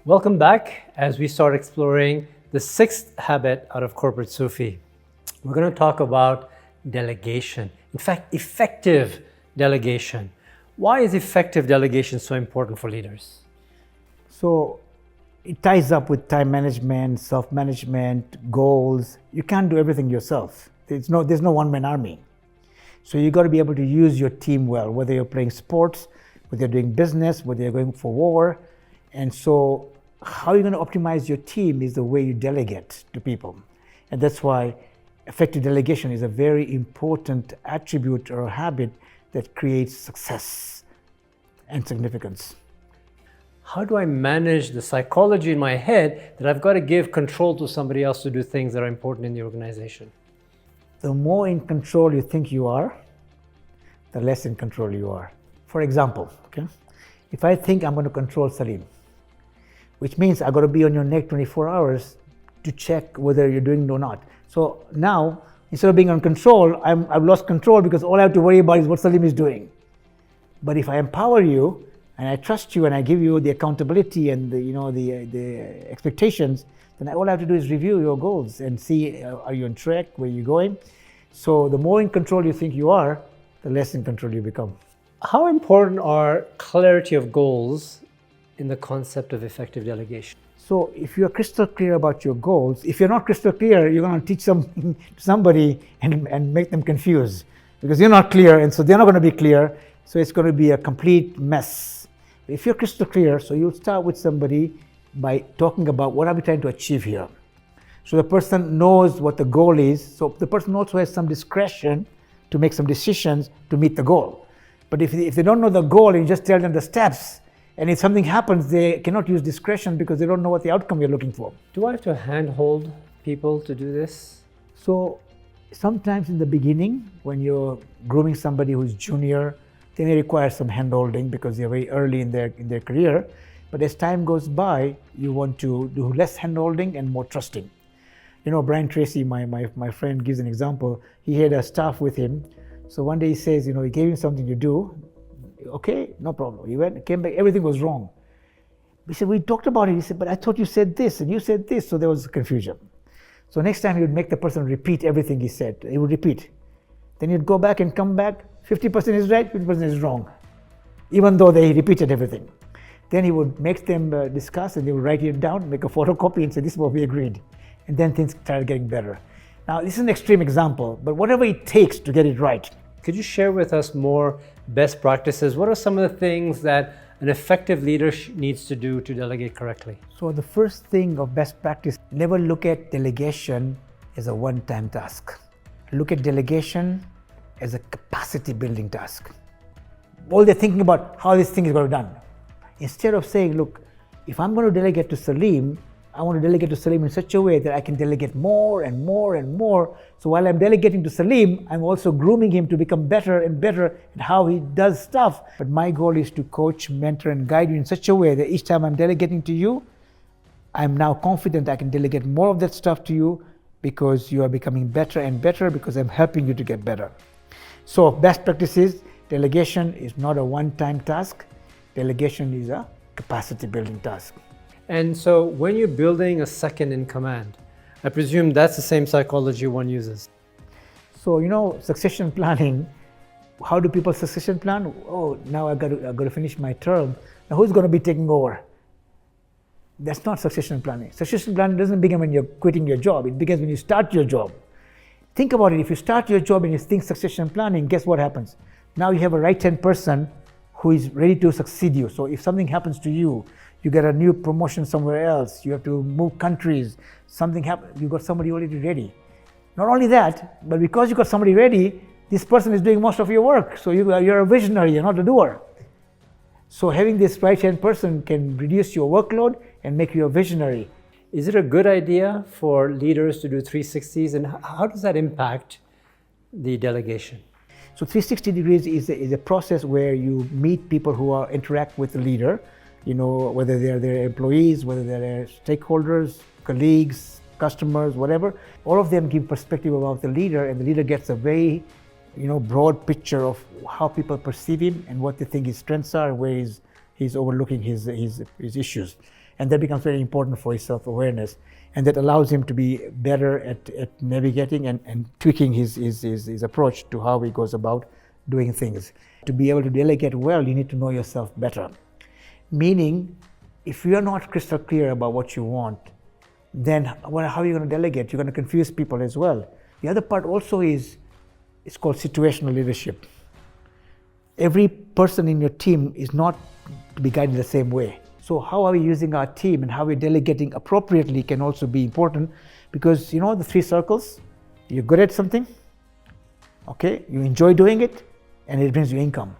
Welcome back as we start exploring the sixth habit out of corporate Sufi. We're going to talk about delegation. In fact, effective delegation. Why is effective delegation so important for leaders? So it ties up with time management, self-management, goals. You can't do everything yourself. There's no one-man army. So you got to be able to use your team well, whether you're playing sports, whether you're doing business, whether you're going for war. And so how you're going to optimize your team is the way you delegate to people. And that's why effective delegation is a very important attribute or habit that creates success and significance. How do I manage the psychology in my head that I've got to give control to somebody else to do things that are important in the organization? The more in control you think you are, the less in control you are. For example, if I think I'm going to control Salim, which means I've got to be on your neck 24 hours to check whether you're doing it or not. So now, instead of being on control, I've lost control because all I have to worry about is what Salim is doing. But if I empower you, and I trust you, and I give you the accountability and the expectations, then all I have to do is review your goals and see, are you on track, where you're going? So the more in control you think you are, the less in control you become. How important are clarity of goals in the concept of effective delegation? So if you're crystal clear about your goals, if you're not crystal clear, you're going to teach something to somebody and make them confused because you're not clear, and so they're not going to be clear. So it's going to be a complete mess. If you're crystal clear, so you'll start with somebody by talking about what are we trying to achieve here. So the person knows what the goal is. So the person also has some discretion to make some decisions to meet the goal. But if they don't know the goal and you just tell them the steps, and if something happens, they cannot use discretion because they don't know what the outcome you're looking for. Do I have to handhold people to do this? So sometimes in the beginning, when you're grooming somebody who's junior, they may require some handholding because they're very early in their career. But as time goes by, you want to do less handholding and more trusting. You know, Brian Tracy, my friend, gives an example. He had a staff with him. So one day he says, he gave him something to do. Okay, no problem. He went, came back, everything was wrong. We said, we talked about it. He said, but I thought you said this and you said this. So there was confusion. So next time he would make the person repeat everything he said. He would repeat. Then he'd go back and come back. 50% is right, 50% is wrong, even though they repeated everything. Then he would make them discuss, and they would write it down, make a photocopy, and say, this is what we agreed. And then things started getting better. Now, this is an extreme example, but whatever it takes to get it right. Could you share with us more best practices? What are some of the things that an effective leader needs to do to delegate correctly? So the first thing of best practice, never look at delegation as a one-time task. Look at delegation as a capacity building task. All they're thinking about how this thing is going to be done. Instead of saying, look, if I'm going to delegate to Salim, I want to delegate to Salim in such a way that I can delegate more and more and more. So while I'm delegating to Salim, I'm also grooming him to become better and better at how he does stuff. But my goal is to coach, mentor, and guide you in such a way that each time I'm delegating to you, I'm now confident I can delegate more of that stuff to you because you are becoming better and better because I'm helping you to get better. So best practices, delegation is not a one-time task. Delegation is a capacity building task. And so when you're building a second in command, I presume that's the same psychology one uses. So, succession planning, how do people succession plan? Oh, now I've got to finish my term. Now who's going to be taking over? That's not succession planning. Succession planning doesn't begin when you're quitting your job. It begins when you start your job. Think about it. If you start your job and you think succession planning, guess what happens? Now you have a right-hand person who is ready to succeed you. So if something happens to you, you get a new promotion somewhere else, you have to move countries, something happens, you got somebody already ready. Not only that, but because you got somebody ready, this person is doing most of your work. So you're a visionary, you're not a doer. So having this right-hand person can reduce your workload and make you a visionary. Is it a good idea for leaders to do 360s, and how does that impact the delegation? So 360 degrees is a process where you meet people who interact with the leader, whether they're their employees, whether they're their stakeholders, colleagues, customers, whatever. All of them give perspective about the leader, and the leader gets a very broad picture of how people perceive him and what they think his strengths are and where he's overlooking his issues. And that becomes very important for his self-awareness. And that allows him to be better at navigating and tweaking his approach to how he goes about doing things. To be able to delegate well, you need to know yourself better. Meaning, if you're not crystal clear about what you want, then how are you going to delegate? You're going to confuse people as well. The other part also is, it's called situational leadership. Every person in your team is not to be guided the same way. So how are we using our team and how we're delegating appropriately can also be important, because you know the 3 circles, you're good at something, okay, you enjoy doing it, and it brings you income.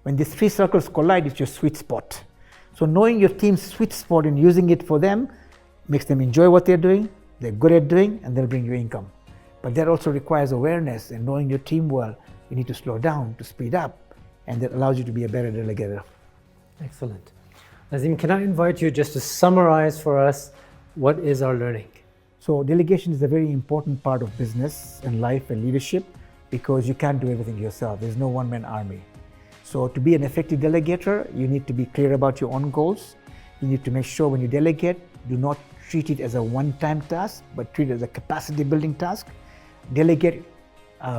When these 3 circles collide, it's your sweet spot. So knowing your team's sweet spot and using it for them makes them enjoy what they're doing, they're good at doing, and they'll bring you income. But that also requires awareness and knowing your team well. You need to slow down, to speed up, and that allows you to be a better delegator. Excellent. Azim, can I invite you just to summarize for us what is our learning? So delegation is a very important part of business and life and leadership, because you can't do everything yourself. There's no one-man army. So to be an effective delegator, you need to be clear about your own goals. You need to make sure when you delegate, do not treat it as a one-time task, but treat it as a capacity building task. Delegate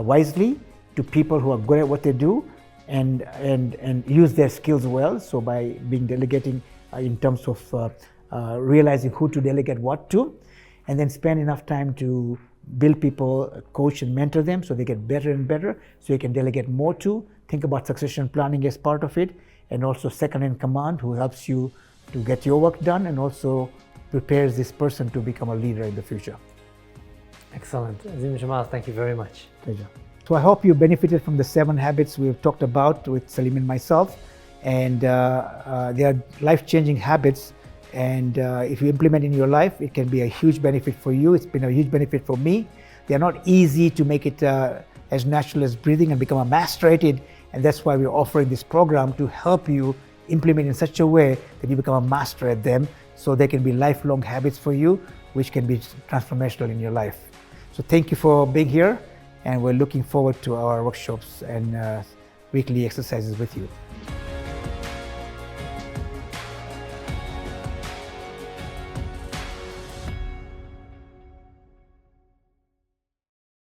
wisely to people who are good at what they do, and use their skills well. So by being delegating in terms of realizing who to delegate what to, and then spend enough time to build people, coach and mentor them so they get better and better, so you can delegate more to. Think about succession planning as part of it, and also second in command who helps you to get your work done and also prepares this person to become a leader in the future. Excellent. Azim Jamal, thank you very much. Pleasure. So I hope you benefited from the 7 habits we've talked about with Salim and myself, and they are life-changing habits, and if you implement in your life, it can be a huge benefit for you. It's been a huge benefit for me. They are not easy to make it as natural as breathing and become a master at it, and that's why we're offering this program to help you implement in such a way that you become a master at them, so they can be lifelong habits for you, which can be transformational in your life. So thank you for being here, and we're looking forward to our workshops and weekly exercises with you.